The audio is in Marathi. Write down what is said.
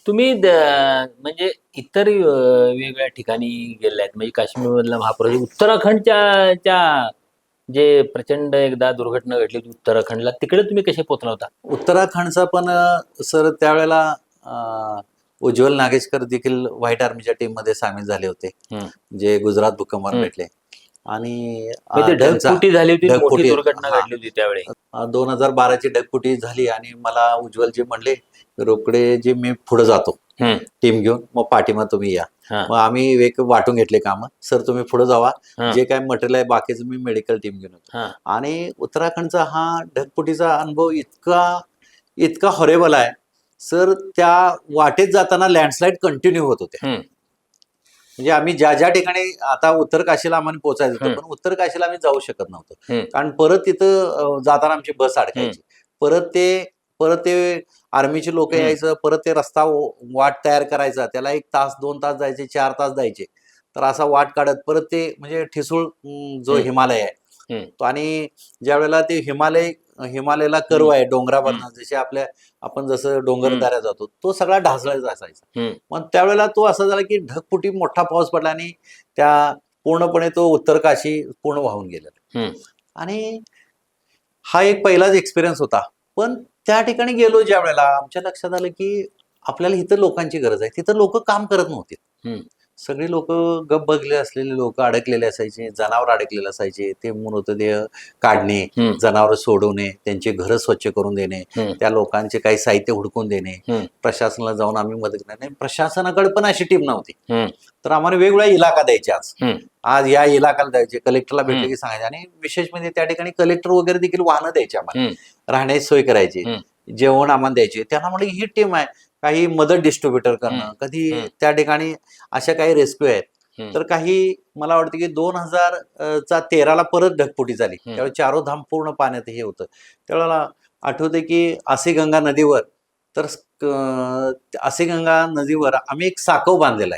तुम्ही म्हणजे इतर वेगवेगळ्या ठिकाणी गेले आहेत म्हणजे काश्मीरमधला महापुर उत्तराखंडच्या जे प्रचंड एकदा दुर्घटना घडली होती उत्तराखंडला तिकडे तुम्ही कसे पोहोचला होता? उत्तराखंडचा पण सर त्यावेळेला उज्ज्वल नागेशकर देखील व्हाईट आर्मीच्या टीम मध्ये सामील झाले होते, जे गुजरात भूकंपात भेटले. आणि म्हणजे ढगफुटी झाली होती, मोठी ढगफुटी दुर्घटना घडली होती त्यावेळी. 2012ची ढगफुटी झाली आणि मला उज्ज्वल जे म्हणले रोकडे जे मी पुढे जातो टीम घेऊन, मग पाठीमा तुम्ही या. मग आम्ही एक वाटून घेतले काम. सर तुम्ही पुढे जावा, जे काय मटेरियल आहे बाकीचं मी मेडिकल टीम घेऊन येतो. आणि उत्तराखंडचा हा ढगफुटीचा अनुभव इतका इतका हॉरेबल आहे सर. त्या वाटेत जाताना लँडस्लाईड कंटिन्यू होत होते. म्हणजे आम्ही ज्या ज्या ठिकाणी आता उत्तर काशीला आम्हाला पोहोचायचं होतं, पण उत्तर काशीला आम्ही जाऊ शकत नव्हतो, कारण परत तिथं जाताना आमची बस अडकायची. परत ते आर्मीचे लोक यायचं, परत ते रस्ता वाट तयार करायचा, त्याला 1 तास 2 तास जायचे, 4 तास जायचे. तर असा वाट काढत परत ते म्हणजे ठिसूळ जो हिमालय आहे तो, आणि ज्या वेळेला ते हिमालयाला कर्व आहे डोंगरावरनं, जसे आपण जसं डोंगरदऱ्या जातो तो सगळा ढासळायचा असायचा. मग त्यावेळेला तो असा झाला की ढगफुटी मोठा पाऊस पडला आणि त्या पूर्णपणे तो उत्तर काशी पूर्ण वाहून गेला. आणि हा एक पहिलाच एक्सपिरियन्स होता. पण त्या ठिकाणी गेलो ज्या वेळेला आमच्या लक्षात आलं की आपल्याला इथं लोकांची गरज आहे. तिथं लोक काम करत नव्हते. सगळी लोक गप बगले असलेले लोक अडकलेले असायचे, जनावर अडकलेले असायचे. ते मृतदेह काढणे, जनावर सोडवणे, त्यांचे घर स्वच्छ करून देणे, त्या लोकांचे काही साहित्य हुडकून देणे, प्रशासनाला जाऊन आम्ही मदत करणे. प्रशासनाकडे पण अशी टीम नव्हती. तर आम्हाला वेगवेगळ्या इलाका द्यायचे. आज या इलाकाला द्यायचे, कलेक्टरला भेटले की सांगायचे. आणि विशेष म्हणजे त्या ठिकाणी कलेक्टर वगैरे देखील वाहनं द्यायचे आम्हाला, राहण्याची सोय करायची, जेवण आम्हाला द्यायचे. त्यांना म्हणलं ही टीम आहे. काही मदत डिस्ट्रीब्युटर करणं, कधी त्या ठिकाणी अशा काही रेस्क्यू आहेत. तर काही मला वाटतं की 2013ला परत ढगफुटी झाली, त्यावेळी चारोधाम पूर्ण पाण्यात हे होतं. त्यावेळेला आठवते की आसीगंगा नदीवर, तर आसीगंगा नदीवर आम्ही एक साकव बांधलेला आहे.